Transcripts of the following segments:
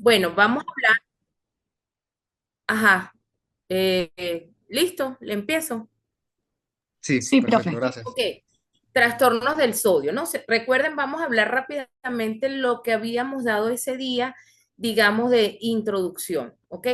Bueno, vamos a hablar, ajá, listo, le empiezo. Sí, Sí, perfecto, profe. gracias. Ok, trastornos del sodio, ¿no? Recuerden, vamos a hablar rápidamente lo que habíamos dado ese día, digamos, de introducción, ¿ok?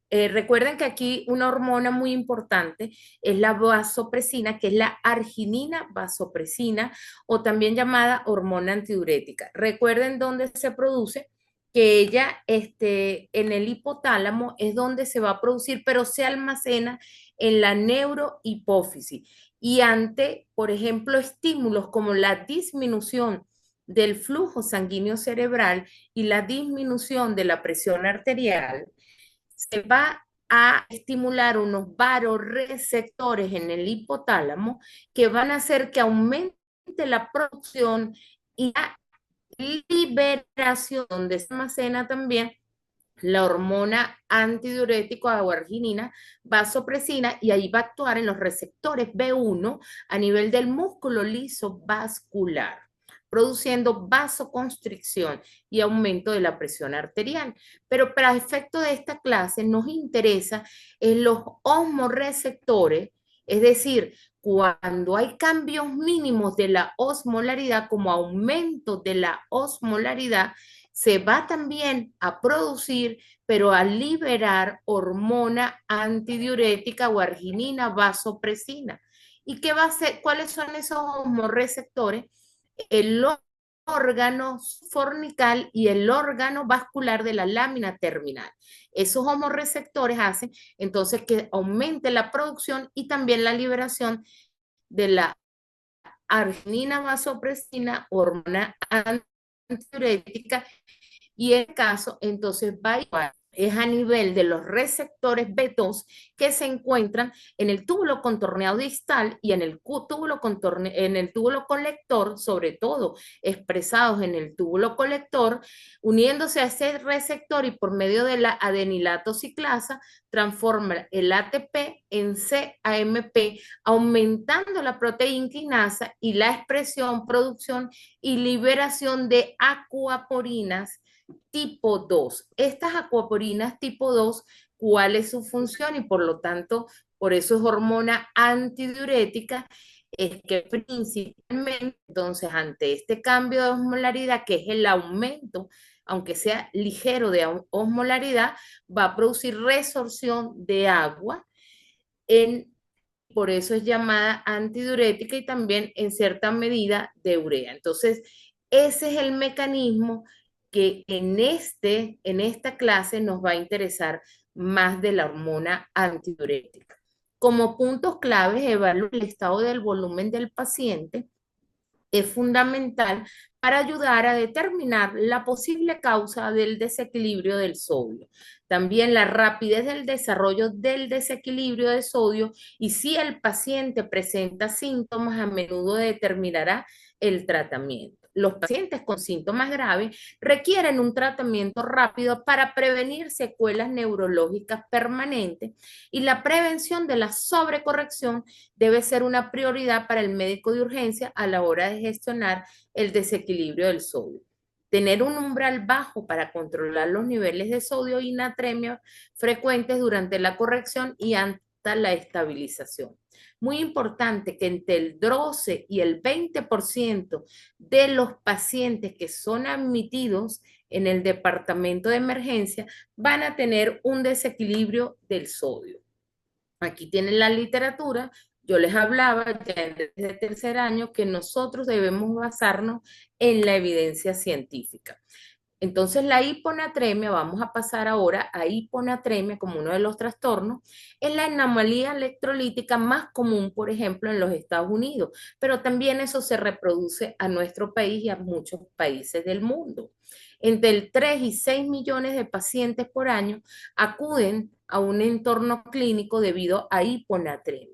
Recuerden que aquí una hormona muy importante es la vasopresina, que es la arginina vasopresina o también llamada hormona antidiurética. Recuerden dónde se produce, que ella en el hipotálamo es donde se va a producir, pero se almacena en la neurohipófisis y ante, por ejemplo, estímulos como la disminución del flujo sanguíneo cerebral y la disminución de la presión arterial, se va a estimular unos varoreceptores en el hipotálamo que van a hacer que aumente la producción y la liberación, donde se almacena también la hormona antidiurético o arginina, vasopresina, y ahí va a actuar en los receptores B1 a nivel del músculo liso vascular, produciendo vasoconstricción y aumento de la presión arterial. Pero para efecto de esta clase nos interesa en los osmoreceptores, es decir, cuando hay cambios mínimos de la osmolaridad, como aumento de la osmolaridad, se va también a producir, pero a liberar hormona antidiurética o arginina vasopresina. ¿Y qué va a hacer? ¿Cuáles son esos hormoreceptores? El órgano fornical y el órgano vascular de la lámina terminal. Esos homorreceptores hacen entonces que aumente la producción y también la liberación de la arginina vasopresina, hormona antidiurética, y el caso entonces va igual. Es a nivel de los receptores B2 que se encuentran en el túbulo contorneado distal y en el túbulo colector, sobre todo expresados en el túbulo colector, uniéndose a ese receptor y por medio de la adenilato ciclasa transforma el ATP en CAMP, aumentando la proteína quinasa y la expresión, producción y liberación de acuaporinas tipo 2. Estas acuaporinas tipo 2, ¿cuál es su función? Y por lo tanto, por eso es hormona antidiurética, es que principalmente, entonces, ante este cambio de osmolaridad, que es el aumento, aunque sea ligero de osmolaridad, va a producir resorción de agua en, por eso es llamada antidiurética y también en cierta medida de urea. Entonces, ese es el mecanismo que en esta clase nos va a interesar más de la hormona antidiurética. Como puntos claves, evaluar el estado del volumen del paciente es fundamental para ayudar a determinar la posible causa del desequilibrio del sodio. También la rapidez del desarrollo del desequilibrio de sodio y si el paciente presenta síntomas, a menudo determinará el tratamiento. Los pacientes con síntomas graves requieren un tratamiento rápido para prevenir secuelas neurológicas permanentes, y la prevención de la sobrecorrección debe ser una prioridad para el médico de urgencia a la hora de gestionar el desequilibrio del sodio. Tener un umbral bajo para controlar los niveles de sodio y natremia frecuentes durante la corrección y hasta la estabilización. Muy importante que entre el 12 y el 20% de los pacientes que son admitidos en el departamento de emergencia van a tener un desequilibrio del sodio. Aquí tienen la literatura. Yo les hablaba ya desde el tercer año que nosotros debemos basarnos en la evidencia científica. Entonces, la hiponatremia, vamos a pasar ahora a hiponatremia como uno de los trastornos, es la anomalía electrolítica más común, por ejemplo, en los Estados Unidos, pero también eso se reproduce a nuestro país y a muchos países del mundo. Entre el 3 y 6 millones de pacientes por año acuden a un entorno clínico debido a hiponatremia.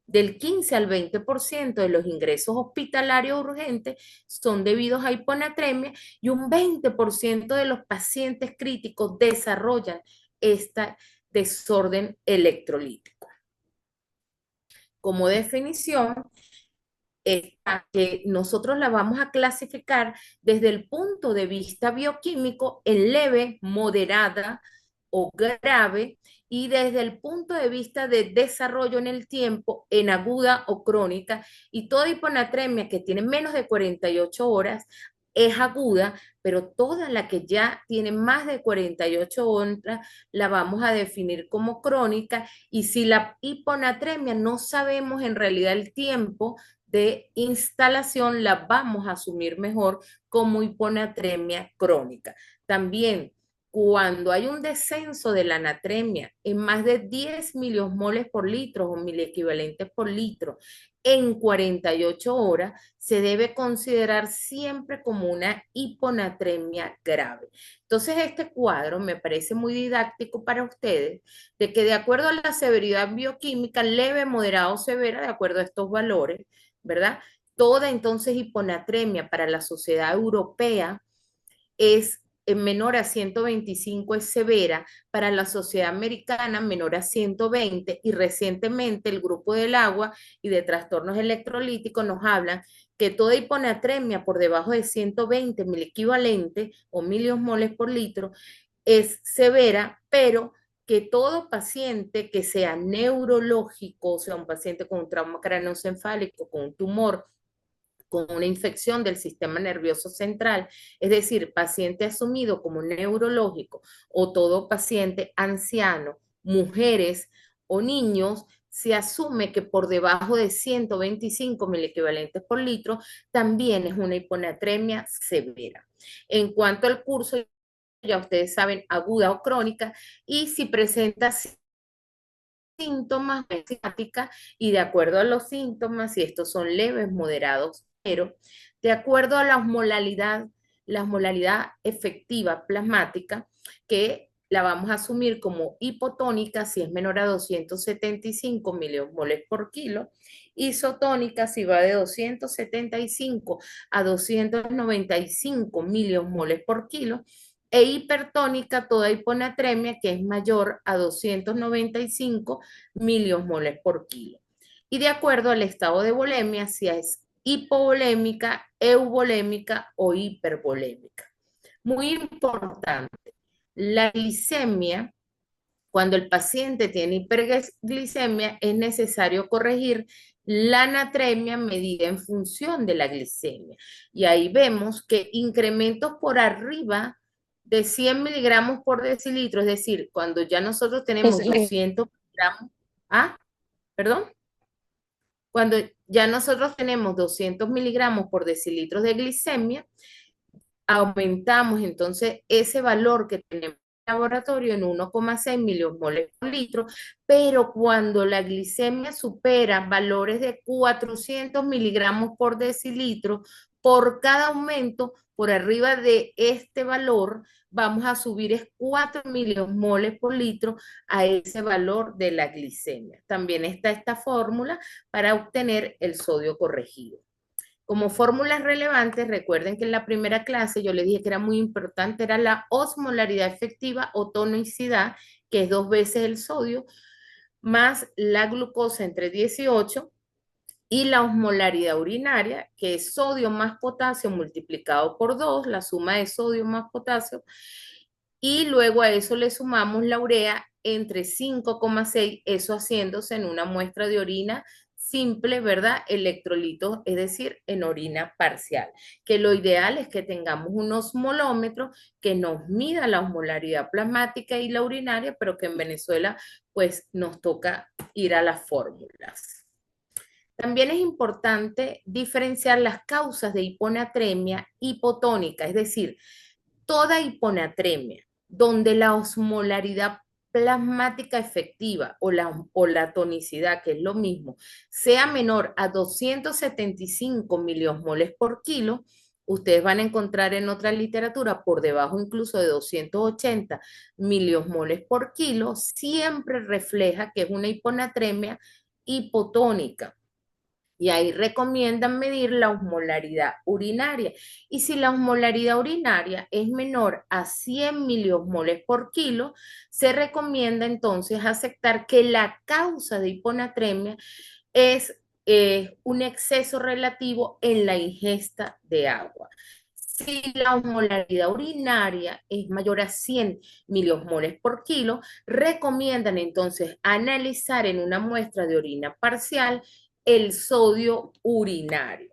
Del 15 al 20% de los ingresos hospitalarios urgentes son debidos a hiponatremia, y un 20% de los pacientes críticos desarrollan este desorden electrolítico. Como definición, que nosotros la vamos a clasificar desde el punto de vista bioquímico en leve, moderada o grave, y desde el punto de vista de desarrollo en el tiempo en aguda o crónica. Y toda hiponatremia que tiene menos de 48 horas es aguda, pero toda la que ya tiene más de 48 horas la vamos a definir como crónica. Y si la hiponatremia no sabemos en realidad el tiempo de instalación, la vamos a asumir mejor como hiponatremia crónica. También, cuando hay un descenso de la natremia en más de 10 miliosmoles por litro o miliequivalentes por litro en 48 horas, se debe considerar siempre como una hiponatremia grave. Entonces, este cuadro me parece muy didáctico para ustedes, de que de acuerdo a la severidad bioquímica, leve, moderada o severa, de acuerdo a estos valores, ¿verdad? Toda entonces hiponatremia para la sociedad europea es menor a 125, es severa. Para la sociedad americana, menor a 120, y recientemente el grupo del agua y de trastornos electrolíticos nos hablan que toda hiponatremia por debajo de 120 mil equivalente o miliosmoles por litro es severa, pero que todo paciente que sea neurológico, o sea, un paciente con un trauma craneoencefálico, con un tumor, con una infección del sistema nervioso central, es decir, paciente asumido como neurológico, o todo paciente anciano, mujeres o niños, se asume que por debajo de 125 mil equivalentes por litro también es una hiponatremia severa. En cuanto al curso, ya ustedes saben, aguda o crónica, y si presenta síntomas psiquiátricas, y de acuerdo a los síntomas, si estos son leves, moderados, pero de acuerdo a la osmolaridad efectiva plasmática, que la vamos a asumir como hipotónica si es menor a 275 milimoles por kilo, isotónica si va de 275 a 295 milimoles por kilo, e hipertónica toda hiponatremia que es mayor a 295 miliosmoles por kilo. Y de acuerdo al estado de volemia, si es hipovolémica, euvolémica o hipervolémica. Muy importante, la glicemia, cuando el paciente tiene hiperglicemia, es necesario corregir la natremia medida en función de la glicemia. Y ahí vemos que incrementos por arriba de 100 miligramos por decilitro, es decir, cuando ya nosotros tenemos 200 miligramos, ¿ah? ¿Perdón? Cuando ya nosotros tenemos 200 miligramos por decilitro de glicemia, aumentamos entonces ese valor que tenemos en el laboratorio en 1,6 milimoles por litro, pero cuando la glicemia supera valores de 400 miligramos por decilitro, por cada aumento por arriba de este valor, vamos a subir es 4 milimoles por litro a ese valor de la glicemia. También está esta fórmula para obtener el sodio corregido. Como fórmulas relevantes, recuerden que en la primera clase yo les dije que era muy importante, era la osmolaridad efectiva o tonicidad, que es 2 veces el sodio, más la glucosa entre 18, y la osmolaridad urinaria, que es sodio más potasio multiplicado por 2, la suma de sodio más potasio, y luego a eso le sumamos la urea entre 5,6, eso haciéndose en una muestra de orina simple, ¿verdad? Electrolitos, es decir, en orina parcial. Que lo ideal es que tengamos un osmolómetro que nos mida la osmolaridad plasmática y la urinaria, pero que en Venezuela pues nos toca ir a las fórmulas. También es importante diferenciar las causas de hiponatremia hipotónica, es decir, toda hiponatremia donde la osmolaridad plasmática efectiva o la tonicidad, que es lo mismo, sea menor a 275 miliosmoles por kilo, ustedes van a encontrar en otra literatura por debajo incluso de 280 miliosmoles por kilo, siempre refleja que es una hiponatremia hipotónica. Y ahí recomiendan medir la osmolaridad urinaria. Y si la osmolaridad urinaria es menor a 100 miliosmoles por kilo, se recomienda entonces aceptar que la causa de hiponatremia es es un exceso relativo en la ingesta de agua. Si la osmolaridad urinaria es mayor a 100 miliosmoles por kilo, recomiendan entonces analizar en una muestra de orina parcial el sodio urinario.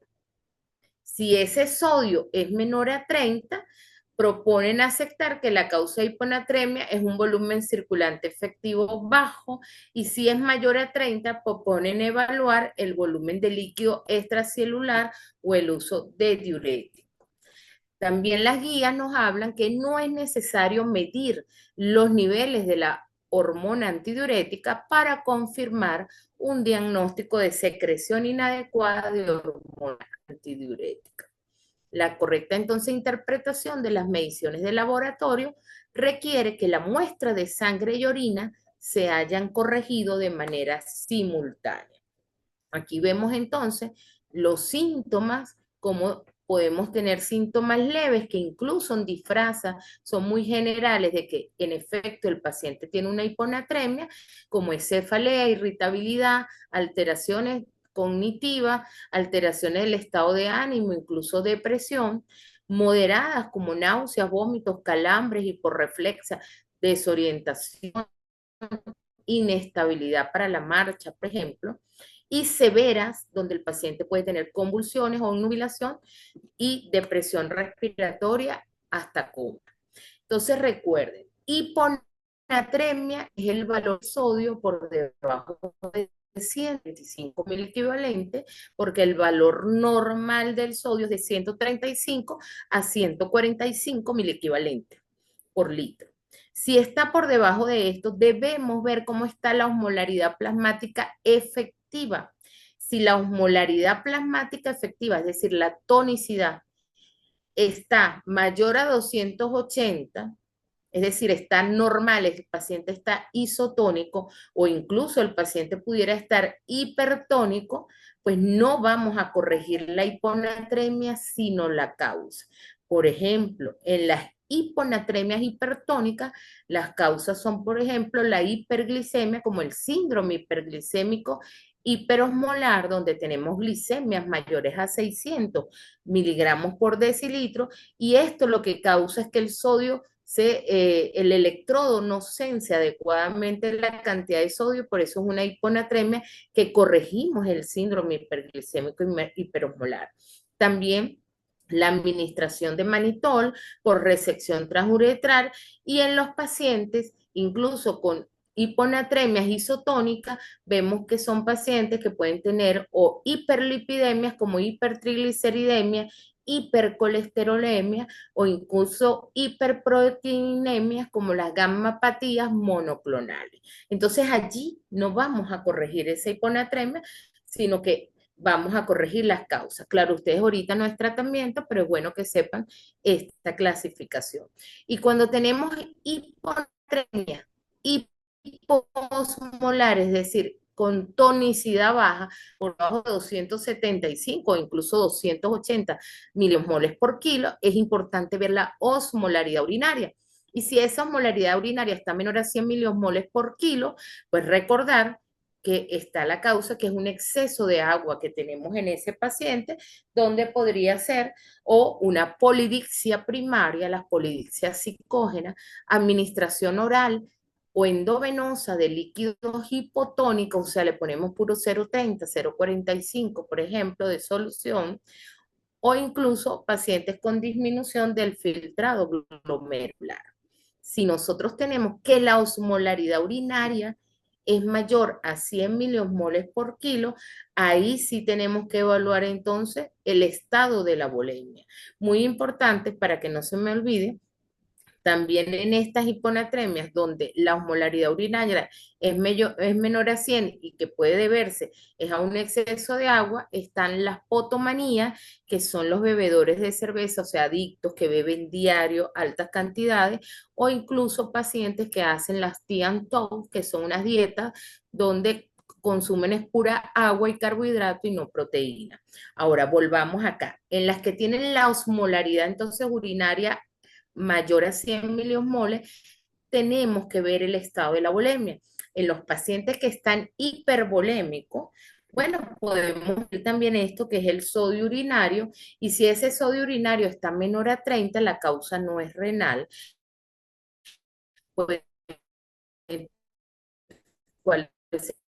Si ese sodio es menor a 30, proponen aceptar que la causa de hiponatremia es un volumen circulante efectivo bajo, y si es mayor a 30, proponen evaluar el volumen de líquido extracelular o el uso de diuréticos. También las guías nos hablan que no es necesario medir los niveles de la hormona antidiurética para confirmar un diagnóstico de secreción inadecuada de hormona antidiurética. La correcta entonces interpretación de las mediciones de laboratorio requiere que la muestra de sangre y orina se hayan corregido de manera simultánea. Aquí vemos entonces los síntomas, como podemos tener síntomas leves que incluso en disfraza son muy generales de que en efecto el paciente tiene una hiponatremia, como es cefalea, irritabilidad, alteraciones cognitivas, alteraciones del estado de ánimo, incluso depresión, moderadas como náuseas, vómitos, calambres, hiporreflexa, desorientación, inestabilidad para la marcha, por ejemplo, y severas, donde el paciente puede tener convulsiones o obnubilación y depresión respiratoria hasta coma. Entonces recuerden, hiponatremia es el valor de sodio por debajo de 125 mil equivalente, porque el valor normal del sodio es de 135 a 145 mil equivalente por litro. Si está por debajo de esto, debemos ver cómo está la osmolaridad plasmática efectiva. Si la osmolaridad plasmática efectiva, es decir, la tonicidad, está mayor a 280, es decir, está normal, el paciente está isotónico o incluso el paciente pudiera estar hipertónico, pues no vamos a corregir la hiponatremia sino la causa. Por ejemplo, en las hiponatremias hipertónicas, las causas son, por ejemplo, la hiperglicemia, como el síndrome hiperglicémico hiperosmolar, donde tenemos glicemias mayores a 600 miligramos por decilitro, y esto lo que causa es que el sodio el electrodo no sense adecuadamente la cantidad de sodio, por eso es una hiponatremia que corregimos el síndrome hiperglicémico hiperosmolar. También la administración de manitol por resección transuretral, y en los pacientes, incluso con hiponatremias isotónicas, vemos que son pacientes que pueden tener o hiperlipidemias como hipertrigliceridemia, hipercolesterolemia o incluso hiperproteinemias como las gammapatías monoclonales. Entonces allí no vamos a corregir esa hiponatremia, sino que vamos a corregir las causas. Claro, ustedes ahorita no es tratamiento, pero es bueno que sepan esta clasificación. Y cuando tenemos hiponatremia, hiposmolar, es decir, con tonicidad baja, por debajo de 275 o incluso 280 miliosmoles por kilo, es importante ver la osmolaridad urinaria. Y si esa osmolaridad urinaria está menor a 100 miliosmoles por kilo, pues recordar que está la causa, que es un exceso de agua que tenemos en ese paciente, donde podría ser o una polidipsia primaria, la polidipsia psicógena, administración oral o endovenosa de líquidos hipotónicos, o sea, le ponemos puro 0,30, 0,45, por ejemplo, de solución, o incluso pacientes con disminución del filtrado glomerular. Si nosotros tenemos que la osmolaridad urinaria es mayor a 100 miliosmoles por kilo, ahí sí tenemos que evaluar entonces el estado de la volemia. Muy importante para que no se me olvide, también en estas hiponatremias, donde la osmolaridad urinaria es menor a 100 y que puede deberse es a un exceso de agua, están las potomanías, que son los bebedores de cerveza, o sea, adictos que beben diario altas cantidades, o incluso pacientes que hacen las tea and toast, que son unas dietas donde consumen es pura agua y carbohidrato y no proteína. Ahora, volvamos acá. En las que tienen la osmolaridad entonces urinaria mayor a 100 miliosmoles, tenemos que ver el estado de la volemia. En los pacientes que están hipervolémicos, Bueno, podemos ver también esto que es el sodio urinario, y si ese sodio urinario está menor a 30, la causa no es renal. Pues, ¿cuáles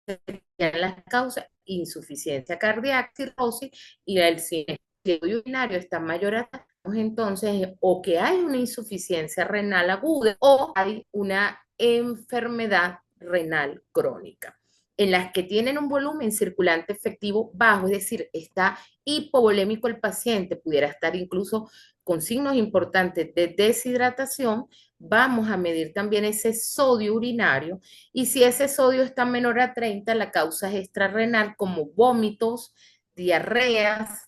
serían las causas? Insuficiencia cardíaca, cirrosis, y si el sodio urinario está mayor a 30, entonces o que hay una insuficiencia renal aguda o hay una enfermedad renal crónica, en las que tienen un volumen circulante efectivo bajo, es decir, está hipovolémico el paciente, pudiera estar incluso con signos importantes de deshidratación. Vamos a medir también ese sodio urinario, y si ese sodio está menor a 30, la causa es extrarrenal, como vómitos, diarreas,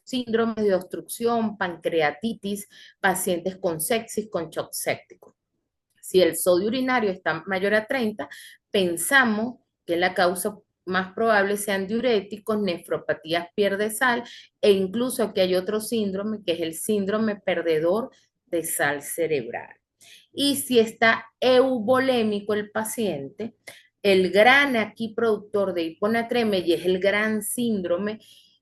síndrome de obstrucción, pancreatitis, pacientes con sepsis, con shock séptico. Si el sodio urinario está mayor a 30, pensamos que la causa más probable sean diuréticos, nefropatías pierde sal, e incluso aquí hay otro síndrome que es el síndrome perdedor de sal cerebral. Y si está eubolémico el paciente, el gran aquí productor de hiponatremia, y es el gran síndrome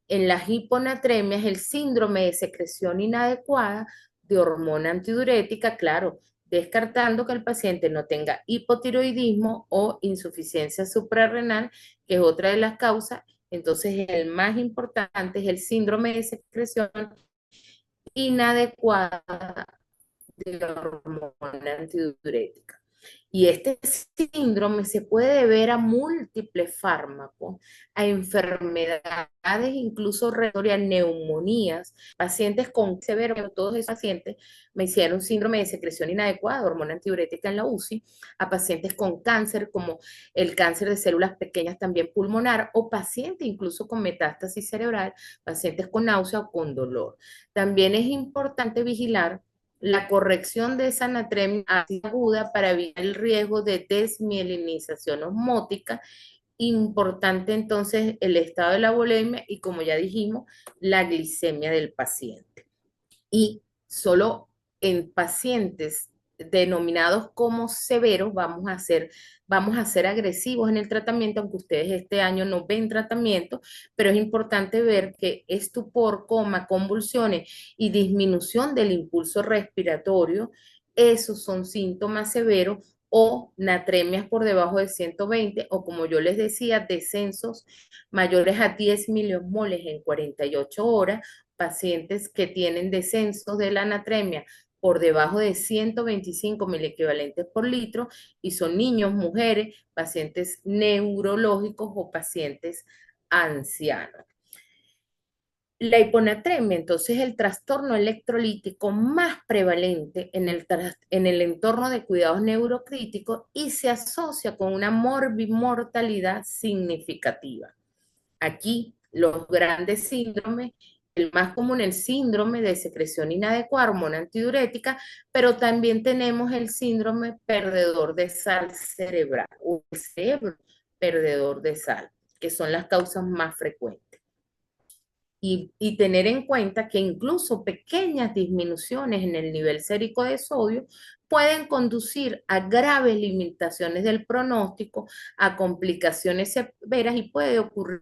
en las hiponatremias, el síndrome de secreción inadecuada de hormona antidiurética, claro, descartando que el paciente no tenga hipotiroidismo o insuficiencia suprarrenal, que es otra de las causas. Entonces, el más importante es el síndrome de secreción inadecuada de hormona antidiurética. Y este síndrome se puede deber a múltiples fármacos, a enfermedades, incluso respiratorias, neumonías, pacientes con severo, todos esos pacientes me hicieron síndrome de secreción inadecuada de hormona antidiurética en la UCI, a pacientes con cáncer, como el cáncer de células pequeñas también pulmonar, o pacientes incluso con metástasis cerebral, pacientes con náusea o con dolor. También es importante vigilar la corrección de esa anatremia aguda para evitar el riesgo de desmielinización osmótica. Importante entonces el estado de la volemia y, como ya dijimos, la glicemia del paciente. Y solo en pacientes denominados como severos vamos a ser agresivos en el tratamiento, aunque ustedes este año no ven tratamiento, pero es importante ver que estupor, coma, convulsiones y disminución del impulso respiratorio, esos son síntomas severos, o natremias por debajo de 120, o como yo les decía, descensos mayores a 10 milimoles en 48 horas, pacientes que tienen descensos de la anatremia por debajo de 125 miliequivalentes por litro, y son niños, mujeres, pacientes neurológicos o pacientes ancianos. La hiponatremia, entonces, es el trastorno electrolítico más prevalente en el entorno de cuidados neurocríticos y se asocia con una morbimortalidad significativa. Aquí los grandes síndromes, el más común, el síndrome de secreción inadecuada, hormona antidiurética, pero también tenemos el síndrome perdedor de sal cerebral o el cerebro perdedor de sal, que son las causas más frecuentes. Y tener en cuenta que incluso pequeñas disminuciones en el nivel sérico de sodio pueden conducir a graves limitaciones del pronóstico, a complicaciones severas, y puede ocurrir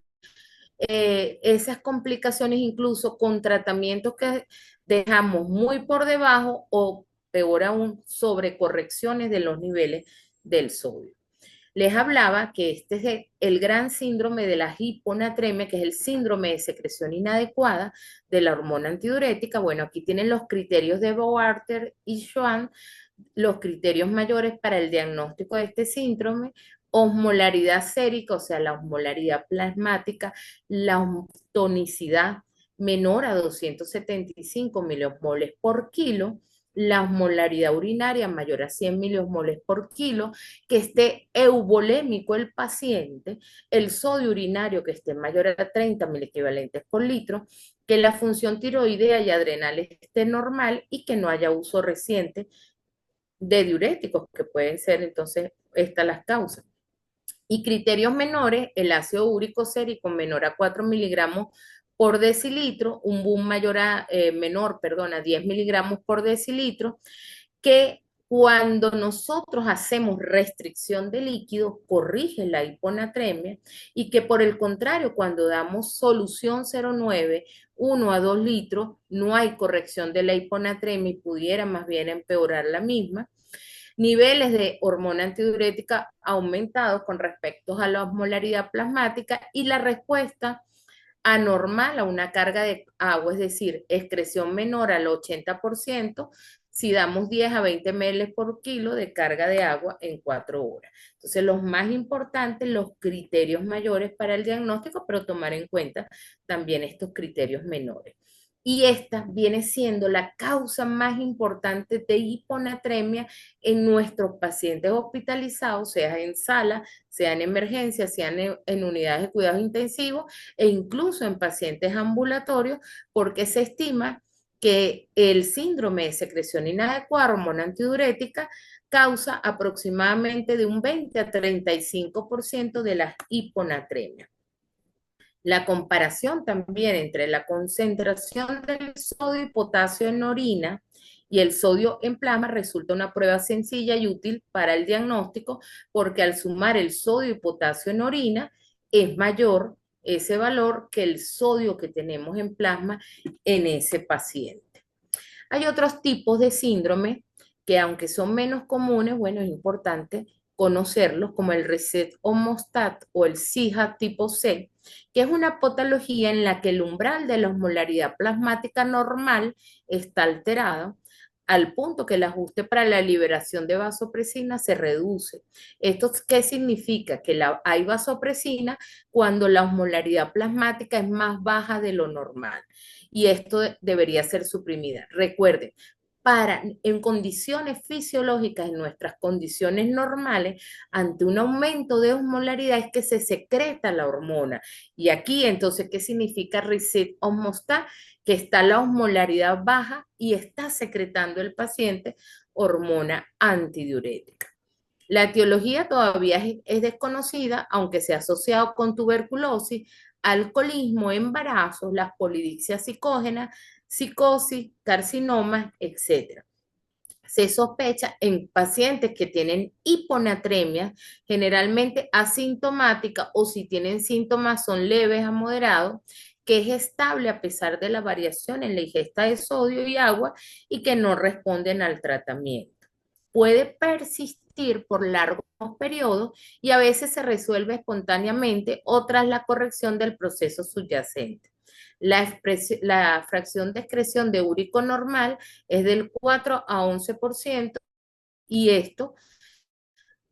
esas complicaciones incluso con tratamientos que dejamos muy por debajo, o peor aún, sobrecorrecciones de los niveles del sodio. Les hablaba que este es el gran síndrome de la hiponatremia, que es el síndrome de secreción inadecuada de la hormona antidiurética. Bueno, aquí tienen los criterios de Boarter y Schwann, los criterios mayores para el diagnóstico de este síndrome: osmolaridad sérica, o sea, la osmolaridad plasmática, la tonicidad menor a 275 miliosmoles por kilo, la osmolaridad urinaria mayor a 100 miliosmoles por kilo, que esté eubolémico el paciente, el sodio urinario que esté mayor a 30 miliequivalentes por litro, que la función tiroidea y adrenal esté normal y que no haya uso reciente de diuréticos, que pueden ser entonces estas las causas. Y criterios menores: el ácido úrico sérico menor a 4 miligramos por decilitro, un boom menor, perdón, a 10 miligramos por decilitro, que Cuando nosotros hacemos restricción de líquidos, corrige la hiponatremia y que por el contrario, cuando damos solución 0,9, 1 a 2 litros, no hay corrección de la hiponatremia y pudiera más bien empeorar la misma. Niveles de hormona antidiurética aumentados con respecto a la osmolaridad plasmática y la respuesta anormal a una carga de agua, es decir, excreción menor al 80%, si damos 10 a 20 ml por kilo de carga de agua en 4 horas. Entonces, los más importantes, los criterios mayores para el diagnóstico, pero tomar en cuenta también estos criterios menores. Y esta viene siendo la causa más importante de hiponatremia en nuestros pacientes hospitalizados, sea en sala, sea en emergencia, sean en unidades de cuidados intensivos e incluso en pacientes ambulatorios, porque se estima que el síndrome de secreción inadecuada, hormona antidiurética, causa aproximadamente de un 20 a 35% de las hiponatremias. La comparación también entre la concentración del sodio y potasio en orina y el sodio en plasma resulta una prueba sencilla y útil para el diagnóstico porque al sumar el sodio y potasio en orina es mayor ese valor que el sodio que tenemos en plasma en ese paciente. Hay otros tipos de síndrome que aunque son menos comunes, bueno, es importante conocerlos como el Reset-Homostat o el SIHA tipo C, que es una patología en la que el umbral de la osmolaridad plasmática normal está alterado al punto que el ajuste para la liberación de vasopresina se reduce. ¿Esto qué significa? Que hay vasopresina cuando la osmolaridad plasmática es más baja de lo normal y esto debería ser suprimida. Recuerden, en condiciones fisiológicas, en nuestras condiciones normales, ante un aumento de osmolaridad es que se secreta la hormona. Y aquí, entonces, ¿qué significa reset osmostat? Que está la osmolaridad baja y está secretando el paciente hormona antidiurética. La etiología todavía es desconocida, aunque se ha asociado con tuberculosis, alcoholismo, embarazos, las polidipsias psicógenas, psicosis, carcinomas, etc. Se sospecha en pacientes que tienen hiponatremia, generalmente asintomática o si tienen síntomas son leves a moderados, que es estable a pesar de la variación en la ingesta de sodio y agua y que no responden al tratamiento. Puede persistir por largos periodos y a veces se resuelve espontáneamente o tras la corrección del proceso subyacente. La fracción de excreción de úrico normal es del 4 a 11% y esto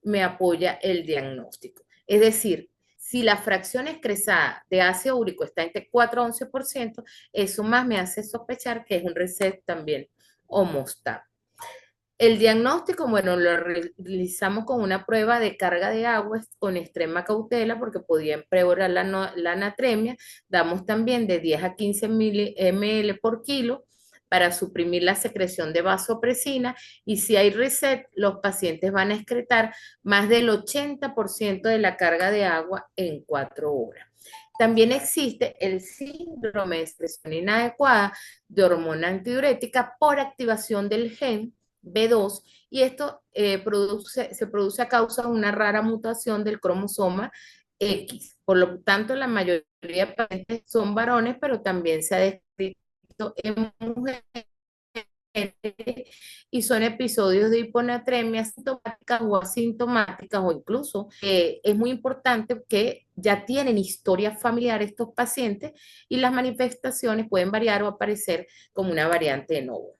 me apoya el diagnóstico. Es decir, si la fracción excresada de ácido úrico está entre 4 a 11%, eso más me hace sospechar que es un reset también homostat. El diagnóstico, bueno, lo realizamos con una prueba de carga de agua con extrema cautela porque podía empeorar la anatremia. Damos también de 10 a 15 ml por kilo para suprimir la secreción de vasopresina y si hay reset, los pacientes van a excretar más del 80% de la carga de agua en 4 horas. También existe el síndrome de excreción inadecuada de hormona antidiurética por activación del gen B2 y esto se produce a causa de una rara mutación del cromosoma X. Por lo tanto, la mayoría de pacientes son varones, pero también se ha descrito en mujeres y son episodios de hiponatremia sintomáticas o asintomáticas o incluso es muy importante que ya tienen historia familiar estos pacientes y las manifestaciones pueden variar o aparecer como una variante de novo.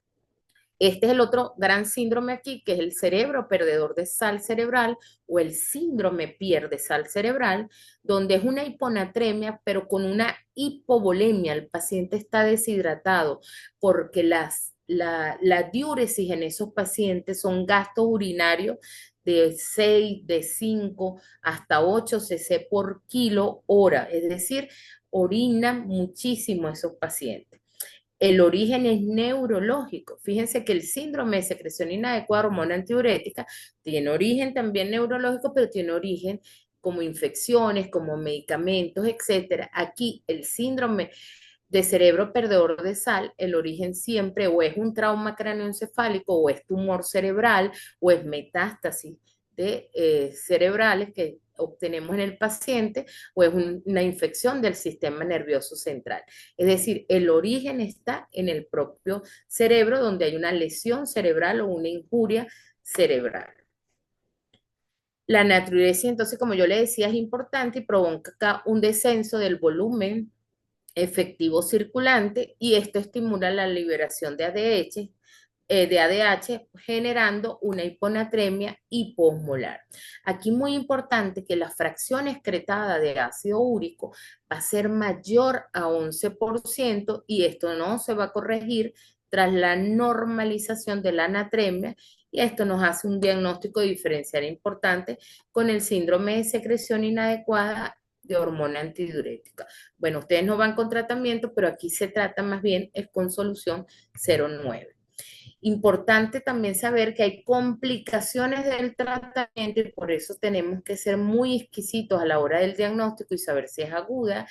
Este es el otro gran síndrome aquí, que es el cerebro perdedor de sal cerebral o el síndrome pierde sal cerebral, donde es una hiponatremia, pero con una hipovolemia. El paciente está deshidratado porque la diuresis en esos pacientes son gastos urinarios de 6, de 5 hasta 8 cc por kilo hora, es decir, orinan muchísimo esos pacientes. El origen es neurológico. Fíjense que el síndrome de secreción inadecuada de hormona antidiurética tiene origen también neurológico, pero tiene origen como infecciones, como medicamentos, etcétera. Aquí el síndrome de cerebro perdedor de sal, el origen siempre o es un trauma cráneoencefálico o es tumor cerebral o es metástasis de cerebrales que obtenemos en el paciente o es una infección del sistema nervioso central. Es decir, el origen está en el propio cerebro donde hay una lesión cerebral o una injuria cerebral. La natriuresia, entonces, como yo le decía, es importante y provoca un descenso del volumen efectivo circulante y esto estimula la liberación de ADH, generando una hiponatremia hiposmolar. Aquí muy importante que la fracción excretada de ácido úrico va a ser mayor a 11% y esto no se va a corregir tras la normalización de la anatremia y esto nos hace un diagnóstico diferencial importante con el síndrome de secreción inadecuada de hormona antidiurética. Bueno, ustedes no van con tratamiento, pero aquí se trata más bien es con solución 09. Importante también saber que hay complicaciones del tratamiento y por eso tenemos que ser muy exquisitos a la hora del diagnóstico y saber si es aguda,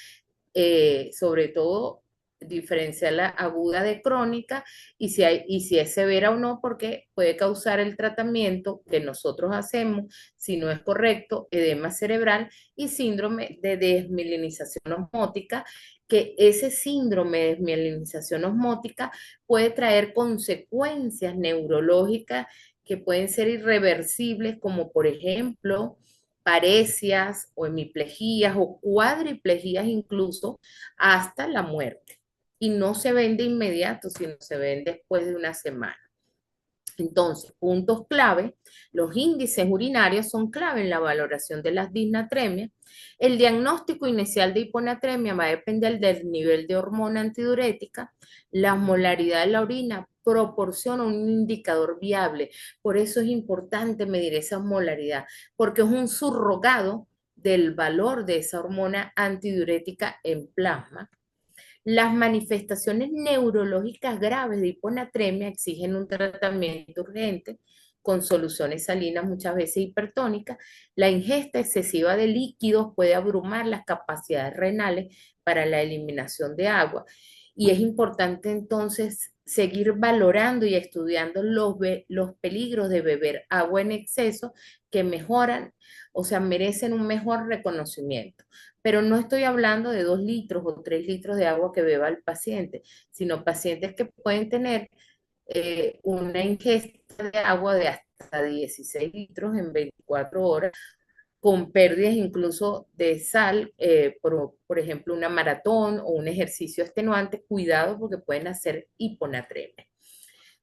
sobre todo diferenciar la aguda de crónica y si es severa o no, porque puede causar el tratamiento que nosotros hacemos, si no es correcto, edema cerebral y síndrome de desmielinización osmótica, que ese síndrome de desmielinización osmótica puede traer consecuencias neurológicas que pueden ser irreversibles, como por ejemplo, paresias o hemiplejías o cuadriplejías incluso hasta la muerte. Y no se ven de inmediato, sino se ven después de una semana. Entonces, puntos clave, los índices urinarios son clave en la valoración de las disnatremias. El diagnóstico inicial de hiponatremia va a depender del nivel de hormona antidiurética. La molaridad de la orina proporciona un indicador viable. Por eso es importante medir esa molaridad, porque es un surrogado del valor de esa hormona antidiurética en plasma. Las manifestaciones neurológicas graves de hiponatremia exigen un tratamiento urgente con soluciones salinas muchas veces hipertónicas. La ingesta excesiva de líquidos puede abrumar las capacidades renales para la eliminación de agua. Y es importante entonces seguir valorando y estudiando los peligros de beber agua en exceso que mejoran, o sea, merecen un mejor reconocimiento. Pero no estoy hablando de 2 litros o 3 litros de agua que beba el paciente, sino pacientes que pueden tener una ingesta de agua de hasta 16 litros en 24 horas, con pérdidas incluso de sal, por ejemplo, una maratón o un ejercicio extenuante, cuidado porque pueden hacer hiponatremia.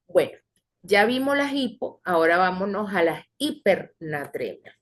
Bueno, ya vimos las hipo, ahora vámonos a las hipernatremias.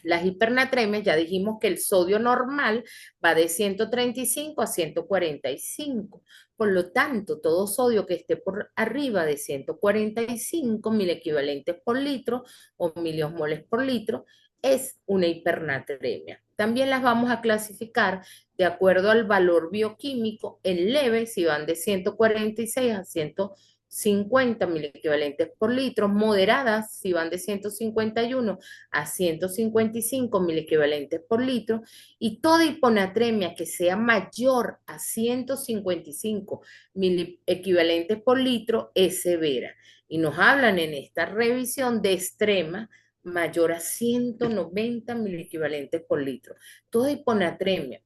Las hipernatremias, ya dijimos que el sodio normal va de 135 a 145. Por lo tanto, todo sodio que esté por arriba de 145 mil equivalentes por litro o miliosmoles por litro es una hipernatremia. También las vamos a clasificar de acuerdo al valor bioquímico en leve, si van de 146 a 150 mil equivalentes por litro, moderadas, si van de 151 a 155 mil equivalentes por litro, y toda hiponatremia que sea mayor a 155 mil equivalentes por litro es severa. Y nos hablan en esta revisión de extrema mayor a 190 mil equivalentes por litro. Toda hiponatremia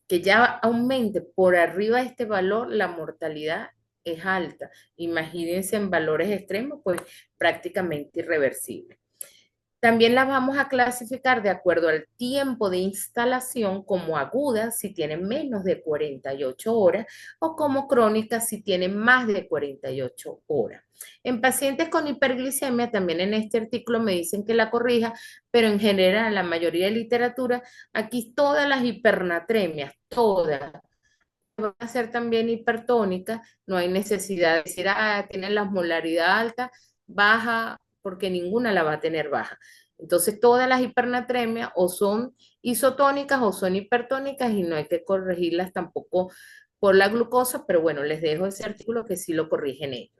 que ya aumente por arriba de este valor, la mortalidad es alta. Imagínense en valores extremos, pues prácticamente irreversible. También las vamos a clasificar de acuerdo al tiempo de instalación como aguda si tienen menos de 48 horas o como crónica si tienen más de 48 horas. En pacientes con hiperglicemia, también en este artículo me dicen que la corrija, pero en general, la mayoría de literatura, aquí todas las hipernatremias, todas, van a ser también hipertónicas, no hay necesidad de decir, tienen la molaridad alta, baja, porque ninguna la va a tener baja. Entonces, todas las hipernatremias o son isotónicas o son hipertónicas y no hay que corregirlas tampoco por la glucosa, pero bueno, les dejo ese artículo que sí lo corrigen ellos.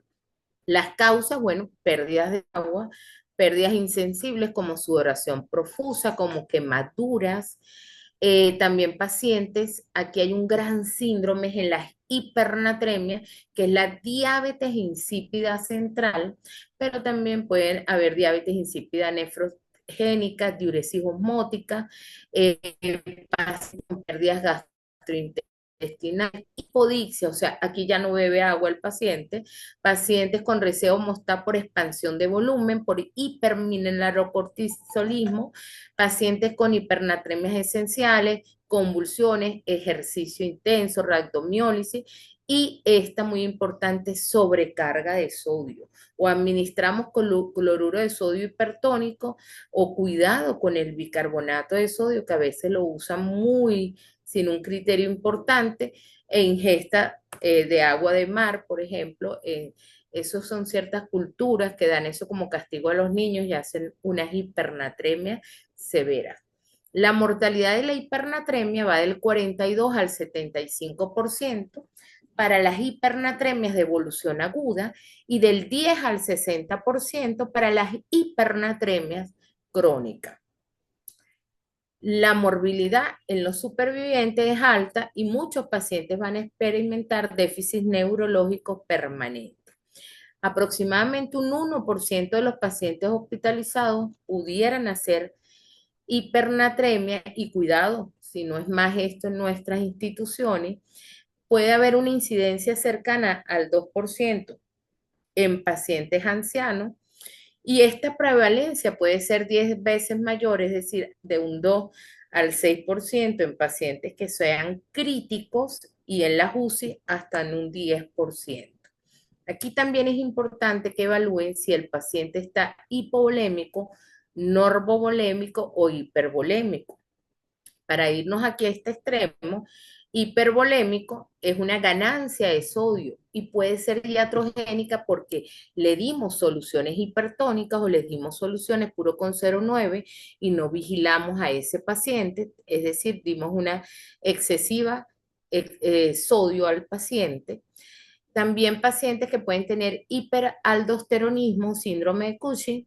Las causas, bueno, pérdidas de agua, pérdidas insensibles como sudoración profusa, como quemaduras, también pacientes, aquí hay un gran síndrome en las hipernatremia, que es la diabetes insípida central, pero también pueden haber diabetes insípida nefrogénica, diuresis osmótica, con pérdidas gastrointestinales, hipodixia, o sea, aquí ya no bebe agua el paciente, pacientes con reseo por expansión de volumen, por hipermineralocortisolismo, pacientes con hipernatremias esenciales, convulsiones, ejercicio intenso, rhabdomiólisis y esta muy importante sobrecarga de sodio. O administramos cloruro de sodio hipertónico o cuidado con el bicarbonato de sodio que a veces lo usan muy sin un criterio importante e ingesta de agua de mar, por ejemplo. Esos son ciertas culturas que dan eso como castigo a los niños y hacen unas hipernatremias severas. La mortalidad de la hipernatremia va del 42 al 75% para las hipernatremias de evolución aguda y del 10 al 60% para las hipernatremias crónicas. La morbilidad en los supervivientes es alta y muchos pacientes van a experimentar déficit neurológico permanente. Aproximadamente un 1% de los pacientes hospitalizados pudieran hacer hipernatremia y cuidado, si no es más esto en nuestras instituciones, puede haber una incidencia cercana al 2% en pacientes ancianos y esta prevalencia puede ser 10 veces mayor, es decir, de un 2 al 6% en pacientes que sean críticos y en la UCI hasta en un 10%. Aquí también es importante que evalúen si el paciente está hipovolémico, normovolémico o hipervolémico. Para irnos aquí a este extremo, hipervolémico es una ganancia de sodio y puede ser iatrogénica porque le dimos soluciones hipertónicas o le dimos soluciones puro con 0,9 y no vigilamos a ese paciente, es decir, dimos una excesiva sodio al paciente. También pacientes que pueden tener hiperaldosteronismo, síndrome de Cushing,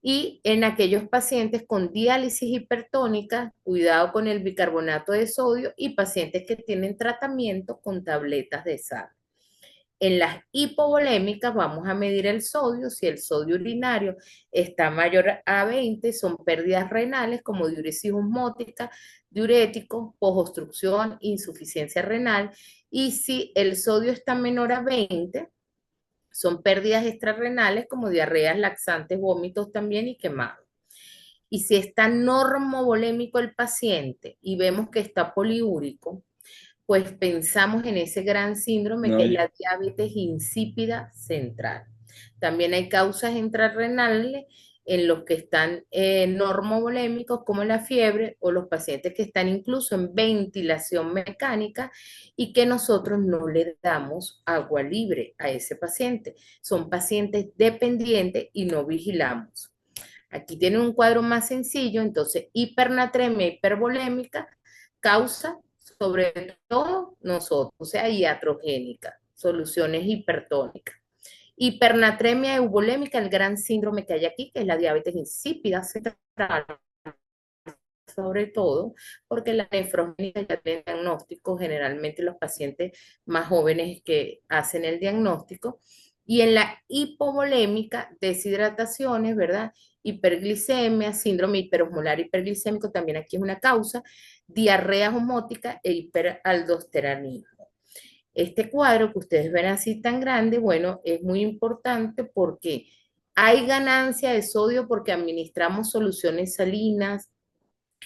y en aquellos pacientes con diálisis hipertónica, cuidado con el bicarbonato de sodio y pacientes que tienen tratamiento con tabletas de sal. En las hipovolémicas vamos a medir el sodio. Si el sodio urinario está mayor a 20, son pérdidas renales como diuresis osmótica, diuréticos, posobstrucción, insuficiencia renal. Y si el sodio está menor a 20, son pérdidas extrarrenales como diarreas, laxantes, vómitos también y quemados. Y si está normovolémico el paciente y vemos que está poliúrico, pues pensamos en ese gran síndrome que es la diabetes insípida central. También hay causas intrarrenales en los que están normovolémicos como la fiebre o los pacientes que están incluso en ventilación mecánica y que nosotros no le damos agua libre a ese paciente. Son pacientes dependientes y no vigilamos. Aquí tiene un cuadro más sencillo, entonces hipernatremia hipervolémica causa sobre todo nosotros, o sea, iatrogénica, soluciones hipertónicas. Hipernatremia euvolémica, el gran síndrome que hay aquí, que es la diabetes insípida central, sobre todo, porque la nefrogénica ya tiene diagnóstico, generalmente los pacientes más jóvenes que hacen el diagnóstico, y en la hipovolémica, deshidrataciones, ¿verdad? Hiperglicemia, síndrome hiperosmolar hiperglicémico, también aquí es una causa, diarrea osmótica e hiperaldosteronismo. Este cuadro que ustedes ven así tan grande, bueno, es muy importante porque hay ganancia de sodio porque administramos soluciones salinas,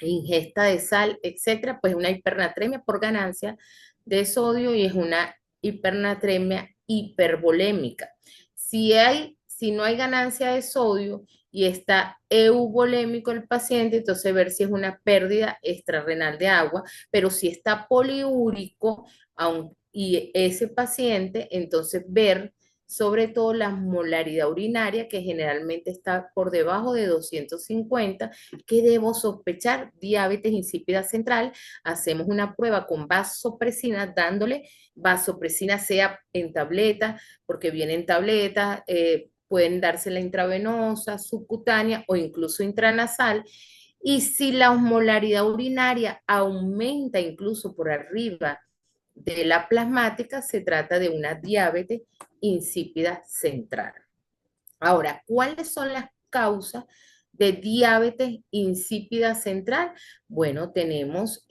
ingesta de sal, etcétera, pues una hipernatremia por ganancia de sodio y es una hipernatremia hipervolémica. Si no hay ganancia de sodio y está euvolémico el paciente, entonces ver si es una pérdida extrarrenal de agua, pero si está poliúrico y ese paciente, entonces ver sobre todo la molaridad urinaria, que generalmente está por debajo de 250. ¿Qué debo sospechar? Diabetes insípida central. Hacemos una prueba con vasopresina, dándole vasopresina sea en tableta, porque viene en tableta, pueden dársela intravenosa, subcutánea o incluso intranasal. Y si la osmolaridad urinaria aumenta incluso por arriba de la plasmática, se trata de una diabetes insípida central. Ahora, ¿cuáles son las causas de diabetes insípida central? Bueno, tenemos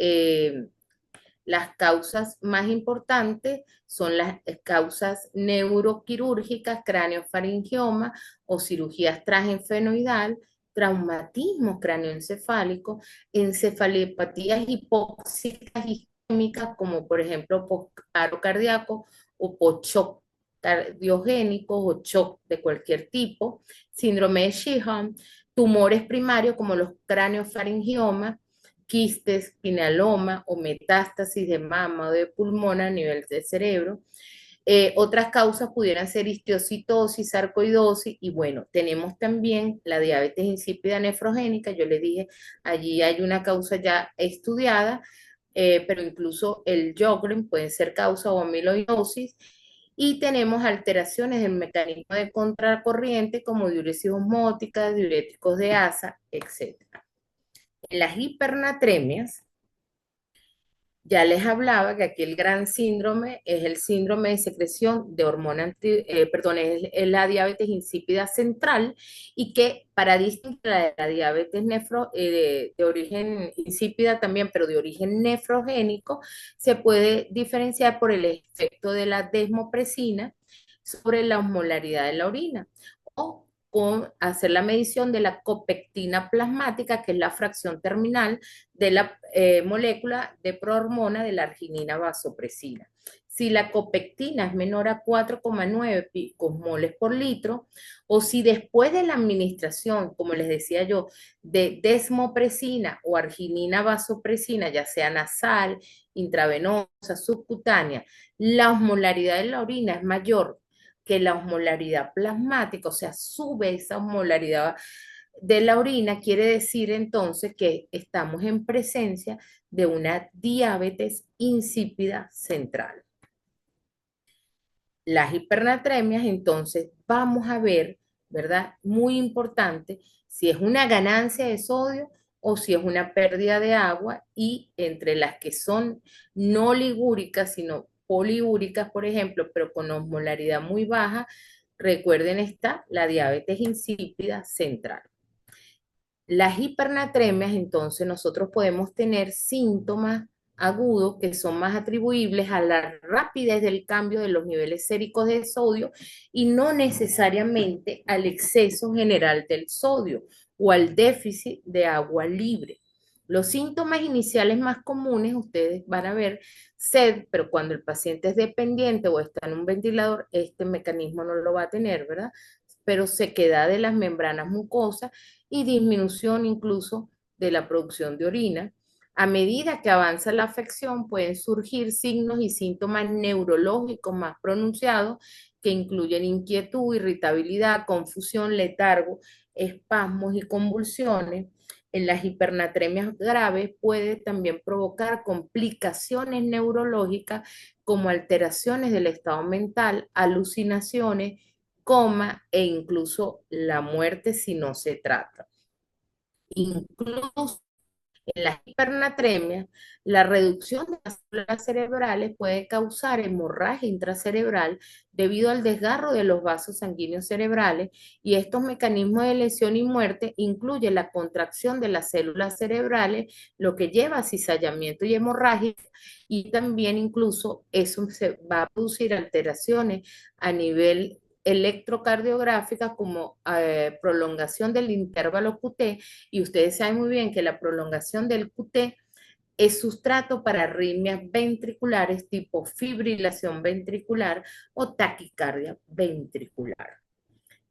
las causas más importantes son las causas neuroquirúrgicas, craneofaringioma o cirugías transesfenoidal, traumatismos cráneoencefálicos, encefalopatías hipóxicas isquémicas, como por ejemplo paro cardíaco o shock cardiogénicos o shock de cualquier tipo, síndrome de Sheehan, tumores primarios como los craneofaringiomas, quistes, pinaloma o metástasis de mama o de pulmón a nivel del cerebro. Otras causas pudieran ser histiocytosis, sarcoidosis y bueno, tenemos también la diabetes insípida nefrogénica, yo le dije, allí hay una causa ya estudiada, pero incluso el Sjögren puede ser causa o amiloidosis y tenemos alteraciones del mecanismo de contracorriente como diuresis osmótica, diuréticos de asa, etc. En las hipernatremias, ya les hablaba que aquí el gran síndrome es el síndrome de secreción de hormona, es la diabetes insípida central y que para distinguir la diabetes de origen insípida también, pero de origen nefrogénico, se puede diferenciar por el efecto de la desmopresina sobre la osmolaridad de la orina o con hacer la medición de la copectina plasmática, que es la fracción terminal de la molécula de prohormona de la arginina vasopresina. Si la copectina es menor a 4,9 picomoles por litro, o si después de la administración, como les decía yo, de desmopresina o arginina vasopresina, ya sea nasal, intravenosa, subcutánea, la osmolaridad de la orina es mayor que la osmolaridad plasmática, o sea, sube esa osmolaridad de la orina, quiere decir entonces que estamos en presencia de una diabetes insípida central. Las hipernatremias, entonces, vamos a ver, ¿verdad? Muy importante, si es una ganancia de sodio o si es una pérdida de agua y entre las que son no ligúricas, sino poliúricas, por ejemplo, pero con osmolaridad muy baja, recuerden está la diabetes insípida central. Las hipernatremias, entonces, nosotros podemos tener síntomas agudos que son más atribuibles a la rapidez del cambio de los niveles séricos de sodio y no necesariamente al exceso general del sodio o al déficit de agua libre. Los síntomas iniciales más comunes, ustedes van a ver sed, pero cuando el paciente es dependiente o está en un ventilador, este mecanismo no lo va a tener, ¿verdad? Pero sequedad de las membranas mucosas y disminución incluso de la producción de orina. A medida que avanza la afección, pueden surgir signos y síntomas neurológicos más pronunciados que incluyen inquietud, irritabilidad, confusión, letargo, espasmos y convulsiones. En las hipernatremias graves puede también provocar complicaciones neurológicas como alteraciones del estado mental, alucinaciones, coma e incluso la muerte si no se trata. Incluso en las hipernatremias, la reducción de las células cerebrales puede causar hemorragia intracerebral debido al desgarro de los vasos sanguíneos cerebrales y estos mecanismos de lesión y muerte incluyen la contracción de las células cerebrales, lo que lleva a cizallamiento y hemorragia y también incluso eso se va a producir alteraciones a nivel electrocardiográfica como prolongación del intervalo QT y ustedes saben muy bien que la prolongación del QT es sustrato para arritmias ventriculares tipo fibrilación ventricular o taquicardia ventricular.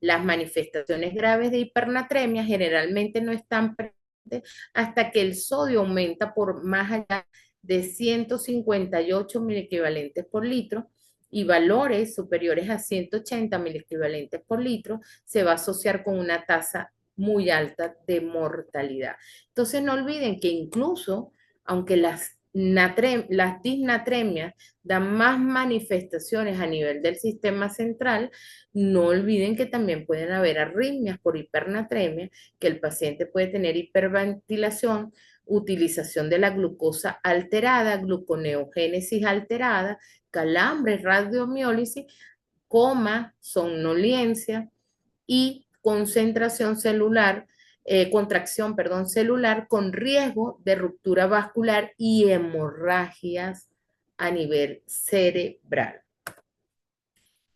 Las manifestaciones graves de hipernatremia generalmente no están presentes hasta que el sodio aumenta por más allá de 158 equivalentes por litro y valores superiores a 180 equivalentes por litro se va a asociar con una tasa muy alta de mortalidad. Entonces no olviden que incluso aunque las las disnatremias dan más manifestaciones a nivel del sistema central. No olviden que también pueden haber arritmias por hipernatremia, que el paciente puede tener hiperventilación, utilización de la glucosa alterada, gluconeogénesis alterada, calambres, radiomiólisis, coma, somnolencia y concentración celular, contracción, perdón, celular con riesgo de ruptura vascular y hemorragias a nivel cerebral.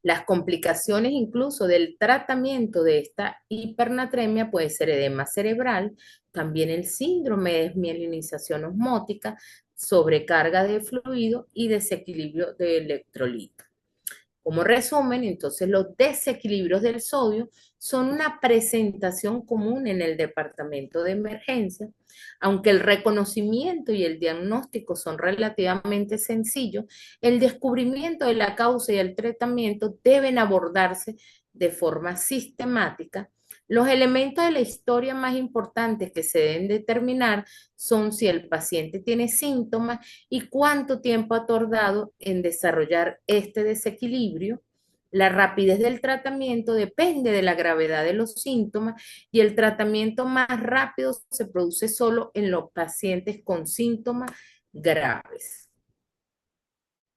Las complicaciones incluso del tratamiento de esta hipernatremia puede ser edema cerebral, también el síndrome de desmielinización osmótica, sobrecarga de fluido y desequilibrio de electrolitos. Como resumen, entonces los desequilibrios del sodio son una presentación común en el departamento de emergencia, aunque el reconocimiento y el diagnóstico son relativamente sencillos, el descubrimiento de la causa y el tratamiento deben abordarse de forma sistemática. Los elementos de la historia más importantes que se deben determinar son si el paciente tiene síntomas y cuánto tiempo ha tardado en desarrollar este desequilibrio. La rapidez del tratamiento depende de la gravedad de los síntomas y el tratamiento más rápido se produce solo en los pacientes con síntomas graves.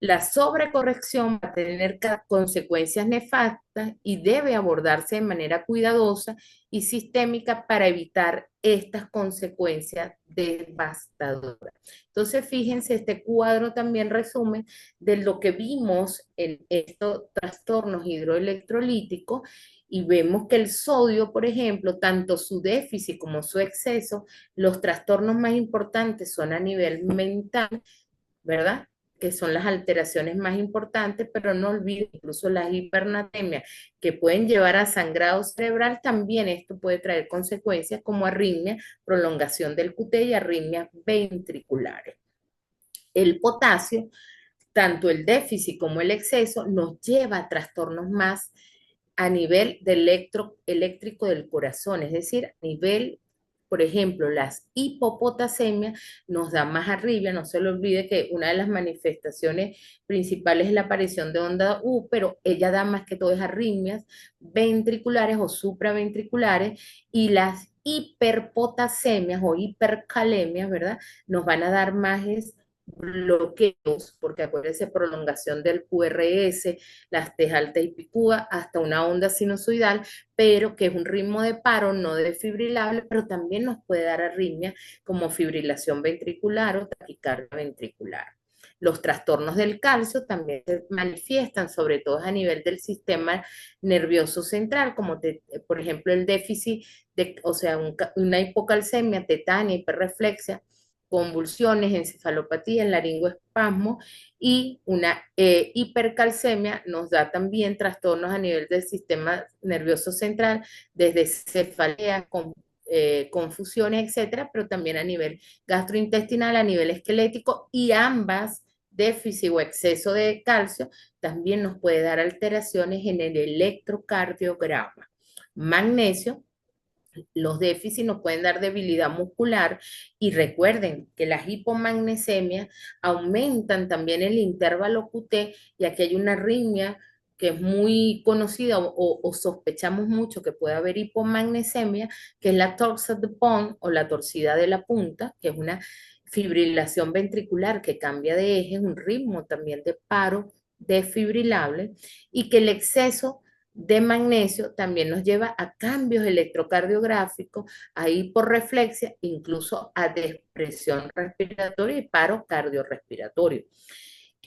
La sobrecorrección va a tener consecuencias nefastas y debe abordarse de manera cuidadosa y sistémica para evitar estas consecuencias devastadoras. Entonces, fíjense, este cuadro también resume de lo que vimos en estos trastornos hidroelectrolíticos y vemos que el sodio, por ejemplo, tanto su déficit como su exceso, los trastornos más importantes son a nivel mental, ¿verdad? Que son las alteraciones más importantes, pero no olviden incluso las hipernatemias que pueden llevar a sangrado cerebral, también esto puede traer consecuencias como arritmia, prolongación del QT y arritmias ventriculares. El potasio, tanto el déficit como el exceso, nos lleva a trastornos más a nivel de eléctrico del corazón, es decir, a nivel, por ejemplo, las hipopotasemias nos da más arriba, no se le olvide que una de las manifestaciones principales es la aparición de onda U, pero ella da más que todo es arritmias ventriculares o supraventriculares y las hiperpotasemias o hipercalemias, ¿verdad? Nos van a dar más bloqueos, porque acuérdense, prolongación del QRS, las T alta y picúa, hasta una onda sinusoidal, pero que es un ritmo de paro no desfibrilable, pero también nos puede dar arritmia como fibrilación ventricular o taquicardia ventricular. Los trastornos del calcio también se manifiestan, sobre todo a nivel del sistema nervioso central, como por ejemplo el déficit, o sea, una hipocalcemia, tetania, hiperreflexia, convulsiones, encefalopatía, laringoespasmo y una hipercalcemia nos da también trastornos a nivel del sistema nervioso central, desde cefalea, confusiones, etcétera, pero también a nivel gastrointestinal, a nivel esquelético y ambas, déficit o exceso de calcio, también nos puede dar alteraciones en el electrocardiograma. Magnesio, los déficits nos pueden dar debilidad muscular y recuerden que las hipomagnesiemias aumentan también el intervalo QT y aquí hay una arritmia que es muy conocida o sospechamos mucho que puede haber hipomagnesemia, que es la torsade de Pont o la torcida de la punta, que es una fibrilación ventricular que cambia de eje, un ritmo también de paro desfibrilable y que el exceso de magnesio también nos lleva a cambios electrocardiográficos, a hiporreflexia, incluso a depresión respiratoria y paro cardiorrespiratorio.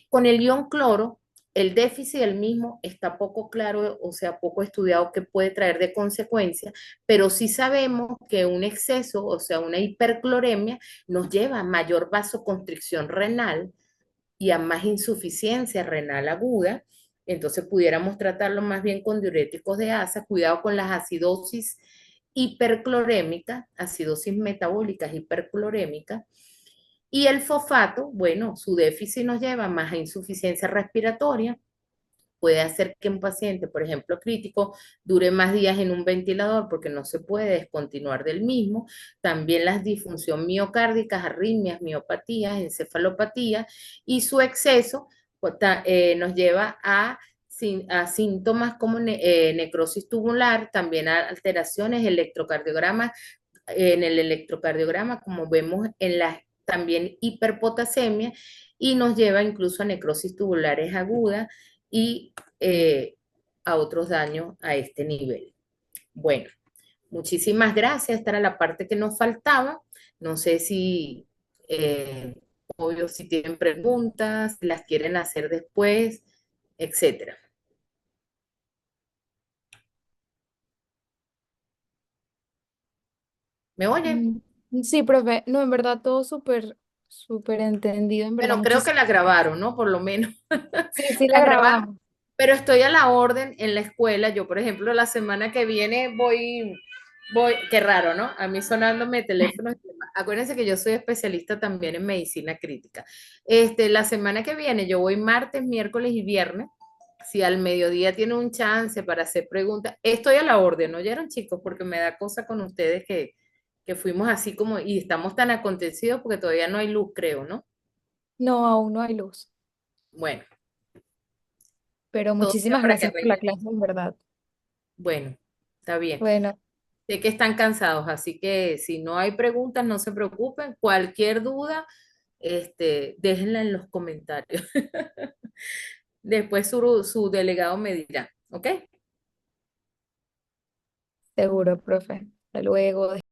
Con el ion cloro, el déficit del mismo está poco claro, o sea, poco estudiado qué puede traer de consecuencia, pero sí sabemos que un exceso, o sea, una hipercloremia, nos lleva a mayor vasoconstricción renal, y a más insuficiencia renal aguda, entonces pudiéramos tratarlo más bien con diuréticos de asa, cuidado con las acidosis hiperclorémicas, acidosis metabólicas hiperclorémicas, y el fosfato, bueno, su déficit nos lleva más a insuficiencia respiratoria, puede hacer que un paciente, por ejemplo, crítico, dure más días en un ventilador porque no se puede descontinuar del mismo. También las disfunción miocárdicas, arritmias, miopatías, encefalopatías y su exceso pues, nos lleva a síntomas como necrosis tubular, también a alteraciones electrocardiogramas, en el electrocardiograma, como vemos en la también hiperpotasemia, y nos lleva incluso a necrosis tubulares agudas y a otros daños a este nivel. Bueno, muchísimas gracias. Esta era la parte que nos faltaba. No sé si, obvio, si tienen preguntas, si las quieren hacer después, etcétera. ¿Me oyen? Mm, Sí, profe, no, en verdad todo súper, súper entendido, en verdad, Bueno, creo que muchísimas. la grabaron, ¿no? Por lo menos. Sí, sí la La grabaron, grabamos. pero estoy a la orden en la escuela. Yo, por ejemplo, la semana que viene qué raro, ¿no? A mí sonándome teléfono. Acuérdense que yo soy especialista también en medicina crítica. La semana que viene yo voy martes, miércoles y viernes. Si al mediodía tiene un chance para hacer preguntas, estoy a la orden, ¿no? ¿Oyeron, chicos? Porque me da cosa con ustedes que fuimos así como, y estamos tan acontecidos porque todavía no hay luz, creo, ¿no? No, aún no hay luz, Bueno, pero todo sea muchísimas para que gracias por la arranque. clase, en verdad. Bueno, está bien. Bueno, Sé que están cansados, así que si no hay preguntas, no se preocupen. Cualquier duda, déjenla en los comentarios. Después su delegado me dirá, ¿ok? seguro, profe. Hasta luego.